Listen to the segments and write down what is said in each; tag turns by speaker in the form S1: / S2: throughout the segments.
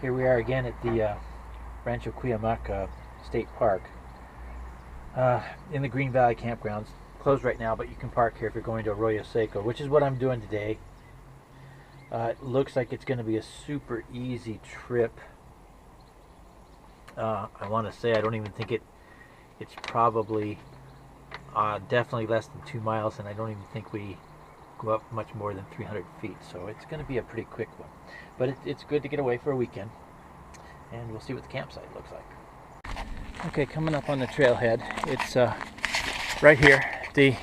S1: Here we are again at the Rancho Cuyamaca State Park in the Green Valley campgrounds. Closed right now, but you can park here if you're going to Arroyo Seco, which is what I'm doing today. It looks like it's going to be a super easy trip. I want to say I don't even think it's probably definitely less than 2 miles, and I don't even think we go up much more than 300 feet, so it's going to be a pretty quick one. But it's good to get away for a weekend, and we'll see what the campsite looks like. Okay, coming up on the trailhead, it's right here, the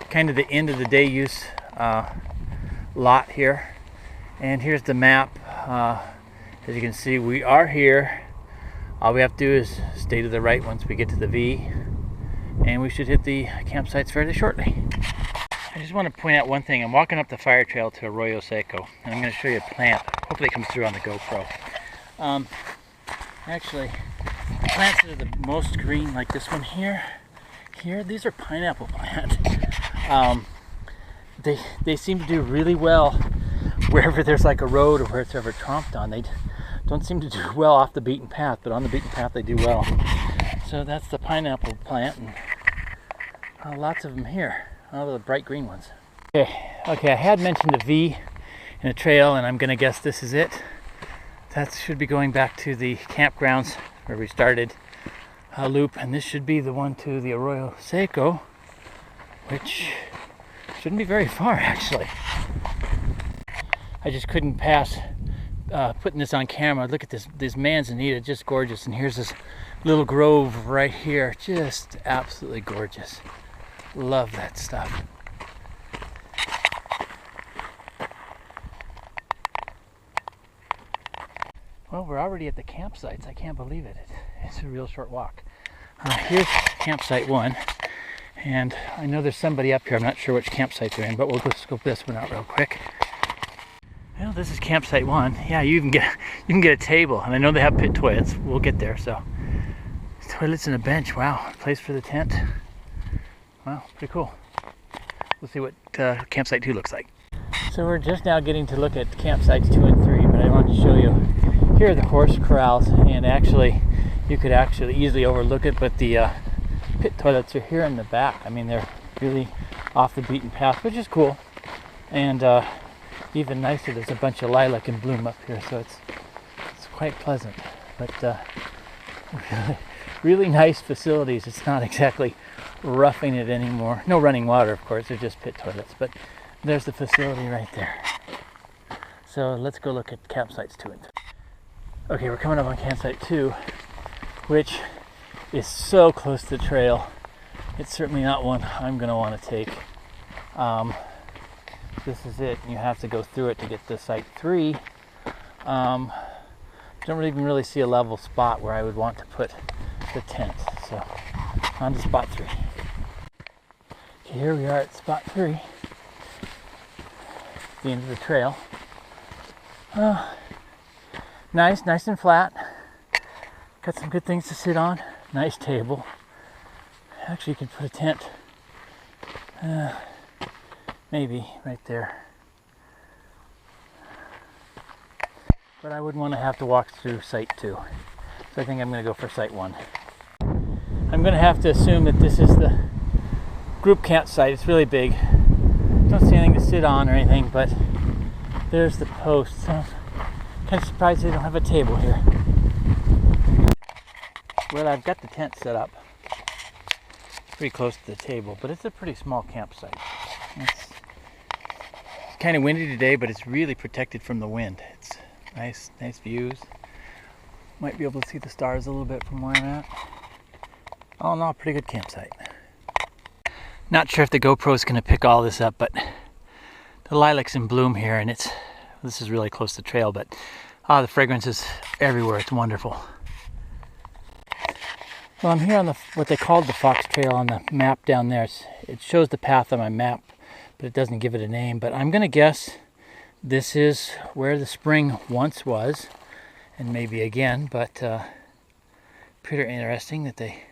S1: kind of the end of the day use lot here, and here's the map. As you can see, we are here. All we have to do is stay to the right once we get to the V, and we should hit the campsites fairly shortly. I just want to point out one thing. I'm walking up the fire trail to Arroyo Seco, and I'm going to show you a plant. Hopefully it comes through on the GoPro. Actually, the plants that are the most green, like this one here, these are pineapple plants. They seem to do really well wherever there's like a road or where it's ever tromped on. They don't seem to do well off the beaten path, but on the beaten path they do well. So that's the pineapple plant, and lots of them here. All the bright green ones. Okay, I had mentioned a V in a trail, and I'm gonna guess this is it. That should be going back to the campgrounds where we started a loop, and this should be the one to the Arroyo Seco, which shouldn't be very far actually. I just couldn't pass putting this on camera. Look at this manzanita, just gorgeous, and here's this little grove right here, just absolutely gorgeous. Love that stuff. Well, we're already at the campsites. I can't believe it. It's a real short walk. Here's campsite 1, and I know there's somebody up here. I'm not sure which campsite they're in, but we'll go scope this one out real quick. Well, this is campsite 1. Yeah, you can get a table, and I know they have pit toilets. We'll get there. So, toilets and a bench. Wow, place for the tent. Wow, pretty cool. We'll see what campsite 2 looks like. So we're just now getting to look at campsites 2 and 3, but I wanted to show you, here are the horse corrals, and actually, you could actually easily overlook it, but the pit toilets are here in the back. I mean, they're really off the beaten path, which is cool. And even nicer, there's a bunch of lilac in bloom up here, so it's quite pleasant. But really nice facilities. It's not exactly roughing it anymore. No running water, of course. They're just pit toilets, but there's the facility right there. So let's go look at campsites 2 and 3. Okay, we're coming up on campsite 2, which is so close to the trail. It's certainly not one I'm going to want to take. This is it. You have to go through it to get to site 3. Don't even really see a level spot where I would want to put the tent. So on to spot 3. Okay, here we are at spot 3, the end of the trail. Nice and flat. Got some good things to sit on. Nice table. Actually, you could put a tent maybe right there. But I wouldn't want to have to walk through site 2. So I think I'm going to go for site 1. I'm going to have to assume that this is the group campsite. It's really big. Don't see anything to sit on or anything, but there's the post. So I'm kind of surprised they don't have a table here. Well, I've got the tent set up pretty close to the table, but it's a pretty small campsite. It's kind of windy today, but it's really protected from the wind. It's nice views. Might be able to see the stars a little bit from where I'm at. All in all, pretty good campsite. Not sure if the GoPro is going to pick all this up, but the lilac's in bloom here, and this is really close to the trail, but the fragrance is everywhere. It's wonderful. Well, I'm here on what they called the Fox Trail on the map down there. It shows the path on my map, but it doesn't give it a name. But I'm going to guess this is where the spring once was, and maybe again, but pretty interesting that they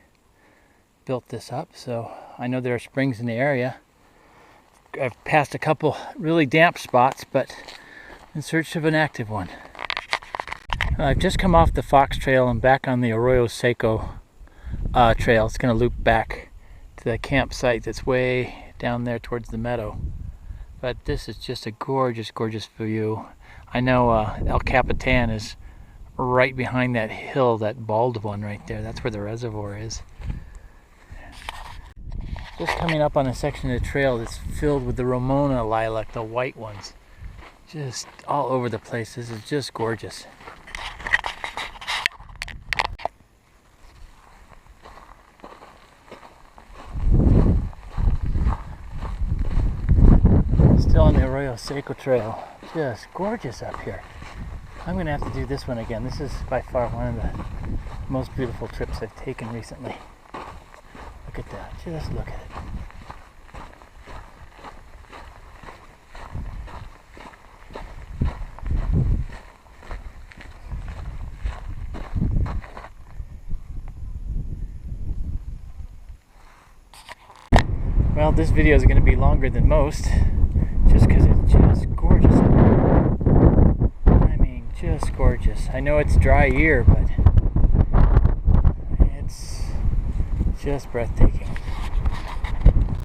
S1: built this up. So I know there are springs in the area. I've passed a couple really damp spots, but in search of an active one. I've just come off the Fox Trail and back on the Arroyo Seco trail. It's going to loop back to the campsite that's way down there towards the meadow. But this is just a gorgeous, gorgeous view. I know El Capitan is right behind that hill, that bald one right there. That's where the reservoir is. Just coming up on a section of the trail that's filled with the Ramona lilac, the white ones. Just all over the place. This is just gorgeous. Still on the Arroyo Seco trail. Just gorgeous up here. I'm going to have to do this one again. This is by far one of the most beautiful trips I've taken recently. Look at that. Just look at it. Well, this video is going to be longer than most, just because it's just gorgeous. I mean, just gorgeous. I know it's dry year, but it's just breathtaking.